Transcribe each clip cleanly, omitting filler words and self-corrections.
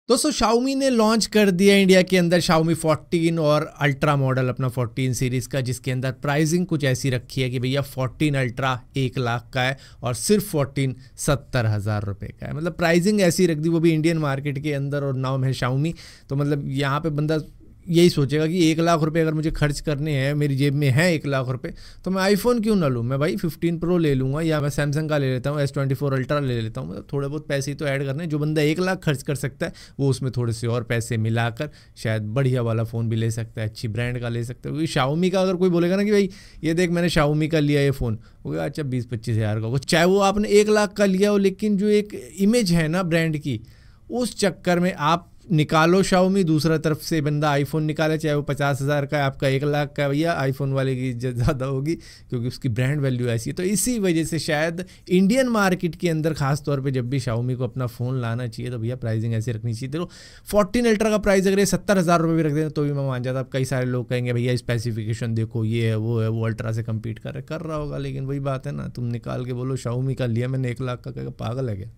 दोस्तों Xiaomi ने launch कर दिया इंडिया के अंदर Xiaomi 14 और अल्ट्रा मॉडल अपना 14 सीरीज़ का, जिसके अंदर प्राइसिंग कुछ ऐसी रखी है कि भैया 14 अल्ट्रा 1 लाख का है और सिर्फ 14 70,000 रुपये का है। मतलब प्राइसिंग ऐसी रख दी, वो भी इंडियन मार्केट के अंदर, और नाम है Xiaomi। तो मतलब यहाँ पे बंदा यही सोचेगा कि 1 लाख रुपए अगर मुझे खर्च करने हैं, मेरी जेब में है 1 लाख रुपए, तो मैं आईफोन क्यों ना लूँ, मैं भाई 15 प्रो ले लूँगा या मैं सैमसंग का ले लेता हूँ, S24 अल्ट्रा ले लेता हूँ। मतलब थोड़े बहुत पैसे ही तो ऐड करने। जो बंदा 1 लाख खर्च कर सकता है वो उसमें थोड़े से और पैसे मिलाकर शायद बढ़िया वाला फ़ोन भी ले सकता है, अच्छी ब्रांड का ले सकता है। क्योंकि Xiaomi का अगर कोई बोलेगा ना कि भाई ये देख मैंने Xiaomi का लिया ये फ़ोन, हो गया अच्छा 20-25 हज़ार का, चाहे वो आपने 1 लाख का लिया हो, लेकिन जो एक इमेज है ना ब्रांड की, उस चक्कर में आप निकालो Xiaomi, दूसरा तरफ से बंदा आईफोन निकाले, चाहे वो 50,000 का है, आपका 1 लाख का है, भैया आईफोन वाले की इज्जत ज़्यादा होगी क्योंकि उसकी ब्रांड वैल्यू ऐसी है। तो इसी वजह से शायद इंडियन मार्केट के अंदर खास तौर पे जब भी Xiaomi को अपना फ़ोन लाना चाहिए तो भैया प्राइसिंग ऐसे रखनी चाहिए। देखो 14 अल्ट्रा का प्राइस अगर ये 70,000 रुपये भी रख दें तो भी मैं मान जाता। अब कई सारे लोग कहेंगे भैया स्पेसिफिकेशन देखो, ये है, वो अल्ट्रा से कम्पीट कर रहा होगा, लेकिन वही बात है ना, तुम निकाल के बोलो Xiaomi का लिया मैंने 1 लाख का, कहेगा पागल है क्या,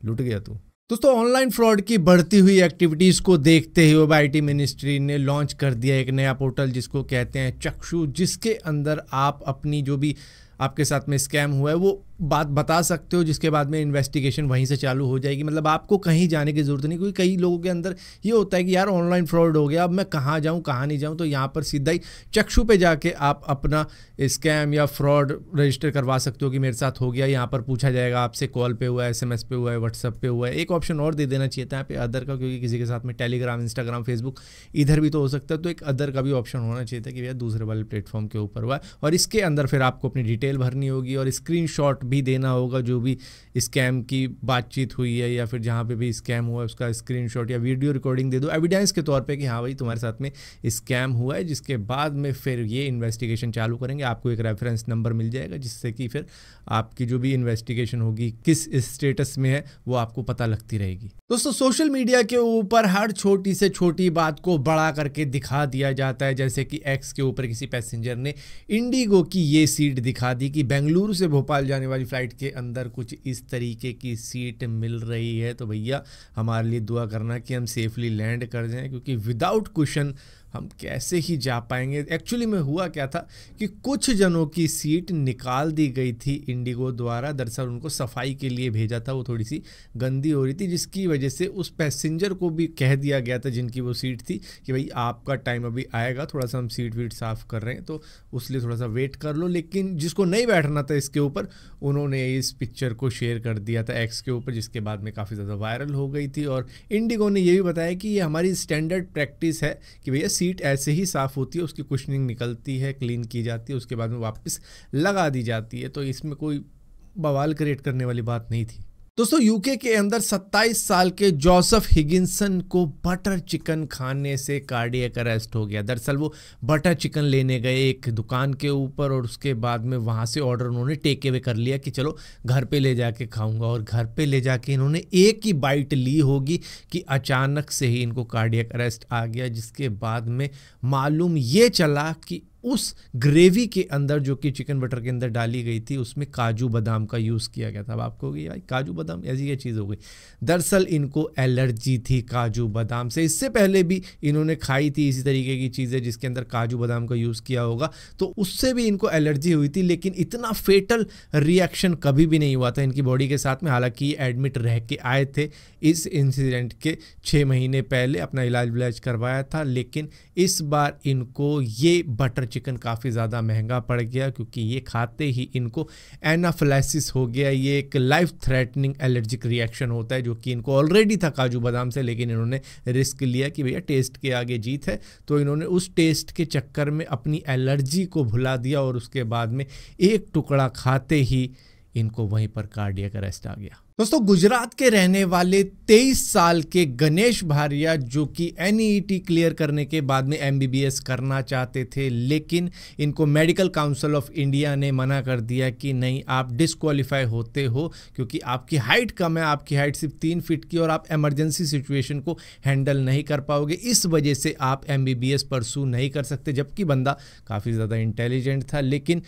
लुट गया तू। दोस्तों ऑनलाइन फ्रॉड की बढ़ती हुई एक्टिविटीज़ को देखते हुए आईटी मिनिस्ट्री ने लॉन्च कर दिया एक नया पोर्टल जिसको कहते हैं चक्षु, जिसके अंदर आप अपनी जो भी आपके साथ में स्कैम हुआ है वो बात बता सकते हो, जिसके बाद में इन्वेस्टिगेशन वहीं से चालू हो जाएगी। मतलब आपको कहीं जाने की ज़रूरत नहीं, क्योंकि कई लोगों के अंदर ये होता है कि यार ऑनलाइन फ्रॉड हो गया, अब मैं कहाँ जाऊँ कहाँ नहीं जाऊँ। तो यहाँ पर सीधा ही चक्षु पे जाके आप अपना स्कैम या फ्रॉड रजिस्टर करवा सकते हो कि मेरे साथ हो गया। यहाँ पर पूछा जाएगा आपसे कॉल पे हुआ है, SMS पे हुआ है, व्हाट्सएप पे हुआ है। एक ऑप्शन और दे देना चाहिए था यहाँ पे अदर का, क्योंकि किसी के साथ में टेलीग्राम, इंस्टाग्राम, फेसबुक इधर भी तो हो सकता है, तो एक अदर का भी ऑप्शन होना चाहिए था कि भैया दूसरे वाले प्लेटफॉर्म के ऊपर हुआ है। और इसके अंदर फिर आपको अपनी डिटेल भरनी होगी और स्क्रीनशॉट भी देना होगा, जो भी स्कैम की बातचीत हुई है या फिर जहाँ पे भी स्कैम हुआ है उसका स्क्रीनशॉट या वीडियो रिकॉर्डिंग दे दो एविडेंस के तौर पे कि हाँ भाई तुम्हारे साथ में स्कैम हुआ है। जिसके बाद में फिर ये इन्वेस्टिगेशन चालू करेंगे, आपको एक रेफरेंस नंबर मिल जाएगा जिससे कि फिर आपकी जो भी इन्वेस्टिगेशन होगी किस स्टेटस में है वो आपको पता लगती रहेगी। दोस्तों सोशल मीडिया के ऊपर हर छोटी से छोटी बात को बड़ा करके दिखा दिया जाता है, जैसे कि एक्स के ऊपर किसी पैसेंजर ने इंडिगो की ये सीट दिखा दी कि बेंगलुरु से भोपाल जाने वाली फ्लाइट के अंदर कुछ इस तरीके की सीट मिल रही है। तो भैया हमारे लिए दुआ करना कि हम सेफली लैंड कर जाएं, क्योंकि विदाउट कुशन हम कैसे ही जा पाएंगे। एक्चुअली में हुआ क्या था कि कुछ जनों की सीट निकाल दी गई थी इंडिगो द्वारा। दरअसल उनको सफाई के लिए भेजा था, वो थोड़ी सी गंदी हो रही थी, जिसकी वजह से उस पैसेंजर को भी कह दिया गया था जिनकी वो सीट थी कि भाई आपका टाइम अभी आएगा, थोड़ा सा हम सीट वीट साफ़ कर रहे हैं तो उसलिए थोड़ा सा वेट कर लो। लेकिन जिसको नहीं बैठना था इसके ऊपर, उन्होंने इस पिक्चर को शेयर कर दिया था एक्स के ऊपर, जिसके बाद में काफ़ी ज़्यादा वायरल हो गई थी। और इंडिगो ने ये भी बताया कि ये हमारी स्टैंडर्ड प्रैक्टिस है कि भैया सीट ऐसे ही साफ़ होती है, उसकी कुशनिंग निकलती है, क्लीन की जाती है, उसके बाद में वापस लगा दी जाती है। तो इसमें कोई बवाल क्रिएट करने वाली बात नहीं थी। दोस्तों यूके के अंदर 27 साल के जोसेफ हिगिंसन को बटर चिकन खाने से कार्डियक अरेस्ट हो गया। दरअसल वो बटर चिकन लेने गए एक दुकान के ऊपर और उसके बाद में वहाँ से ऑर्डर उन्होंने टेक अवे कर लिया कि चलो घर पे ले जाके खाऊंगा। और घर पे ले जाके इन्होंने एक ही बाइट ली होगी कि अचानक से ही इनको कार्डियक अरेस्ट आ गया, जिसके बाद में मालूम ये चला कि उस ग्रेवी के अंदर जो कि चिकन बटर के अंदर डाली गई थी उसमें काजू बादाम का यूज़ किया गया था। अब आपको कि भाई काजू बादाम ऐसी क्या चीज़ हो गई। दरअसल इनको एलर्जी थी काजू बादाम से। इससे पहले भी इन्होंने खाई थी इसी तरीके की चीज़ें जिसके अंदर काजू बादाम का यूज़ किया होगा, तो उससे भी इनको एलर्जी हुई थी। लेकिन इतना फेटल रिएक्शन कभी भी नहीं हुआ था इनकी बॉडी के साथ में। हालांकि ये एडमिट रह के आए थे इस इंसिडेंट के 6 महीने पहले, अपना इलाज करवाया था। लेकिन इस बार इनको ये बटर चिकन काफ़ी ज़्यादा महंगा पड़ गया, क्योंकि ये खाते ही इनको एनाफिलैक्सिस हो गया। ये एक लाइफ थ्रेटनिंग एलर्जिक रिएक्शन होता है जो कि इनको ऑलरेडी था काजू बादाम से, लेकिन इन्होंने रिस्क लिया कि भैया टेस्ट के आगे जीत है, तो इन्होंने उस टेस्ट के चक्कर में अपनी एलर्जी को भुला दिया और उसके बाद में एक टुकड़ा खाते ही इनको वहीं पर कार्डियक अरेस्ट आ गया। दोस्तों गुजरात के रहने वाले 23 साल के गणेश भारिया, जो कि NEET क्लियर करने के बाद में MBBS करना चाहते थे, लेकिन इनको मेडिकल काउंसिल ऑफ इंडिया ने मना कर दिया कि नहीं, आप डिस्क्वालीफाई होते हो क्योंकि आपकी हाइट कम है, आपकी हाइट सिर्फ 3 फीट की और आप एमरजेंसी सिचुएशन को हैंडल नहीं कर पाओगे, इस वजह से आप MBBS परसू नहीं कर सकते। जबकि बंदा काफ़ी ज़्यादा इंटेलिजेंट था, लेकिन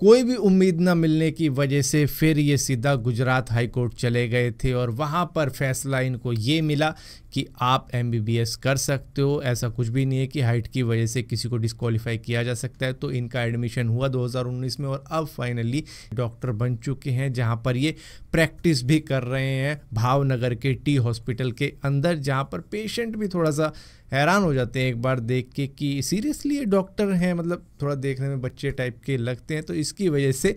कोई भी उम्मीद ना मिलने की वजह से फिर ये सीधा गुजरात हाई कोर्ट चले गए थे और वहाँ पर फैसला इनको ये मिला कि आप MBBS कर सकते हो। ऐसा कुछ भी नहीं है कि हाइट की वजह से किसी को डिस्क्वालीफाई किया जा सकता है। तो इनका एडमिशन हुआ 2019 में और अब फाइनली डॉक्टर बन चुके हैं, जहाँ पर ये प्रैक्टिस भी कर रहे हैं भावनगर के टी हॉस्पिटल के अंदर, जहाँ पर पेशेंट भी थोड़ा सा हैरान हो जाते हैं एक बार देख के कि सीरियसली ये डॉक्टर हैं, मतलब थोड़ा देखने में बच्चे टाइप के लगते हैं। तो इसकी वजह से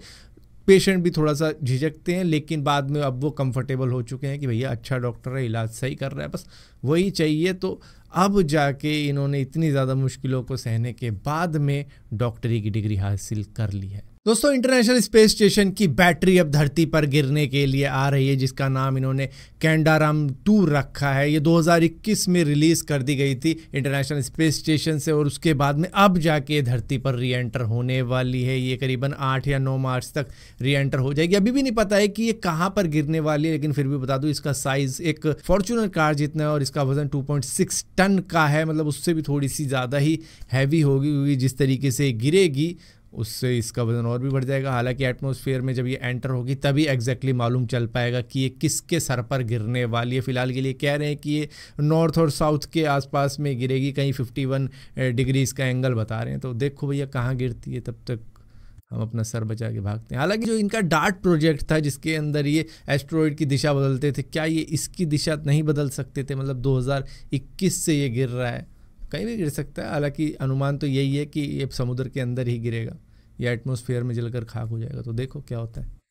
पेशेंट भी थोड़ा सा झिझकते हैं, लेकिन बाद में अब वो कंफर्टेबल हो चुके हैं कि भैया अच्छा डॉक्टर है, इलाज सही कर रहा है, बस वही चाहिए। तो अब जाके इन्होंने इतनी ज़्यादा मुश्किलों को सहने के बाद में डॉक्टरी की डिग्री हासिल कर ली है। दोस्तों, इंटरनेशनल स्पेस स्टेशन की बैटरी अब धरती पर गिरने के लिए आ रही है, जिसका नाम इन्होंने कैंडारम-2 रखा है। ये 2021 में रिलीज़ कर दी गई थी इंटरनेशनल स्पेस स्टेशन से और उसके बाद में अब जाके धरती पर री एंटर होने वाली है। ये करीबन 8 या 9 मार्च तक री एंटर हो जाएगी। अभी भी नहीं पता है कि ये कहाँ पर गिरने वाली है, लेकिन फिर भी बता दूँ इसका साइज़ एक फॉर्च्यूनर कार जितना है और इसका वजन 2.6 टन का है, मतलब उससे भी थोड़ी सी ज़्यादा ही हैवी होगी। जिस तरीके से गिरेगी उससे इसका वजन और भी बढ़ जाएगा। हालांकि एटमॉस्फेयर में जब ये एंटर होगी तभी एग्जैक्टली मालूम चल पाएगा कि ये किसके सर पर गिरने वाली है। फिलहाल के लिए कह रहे हैं कि ये नॉर्थ और साउथ के आसपास में गिरेगी, कहीं 51 डिग्रीज का एंगल बता रहे हैं। तो देखो भैया कहाँ गिरती है, तब तक हम अपना सर बचा के भागते हैं। हालांकि जो इनका डार्ट प्रोजेक्ट था जिसके अंदर ये एस्ट्रॉयड की दिशा बदलते थे, क्या ये इसकी दिशा नहीं बदल सकते थे? मतलब 2021 से ये गिर रहा है, कहीं भी गिर सकता है। हालांकि अनुमान तो यही है कि ये समुद्र के अंदर ही गिरेगा या एटमॉस्फेयर में जलकर खाक हो जाएगा। तो देखो क्या होता है।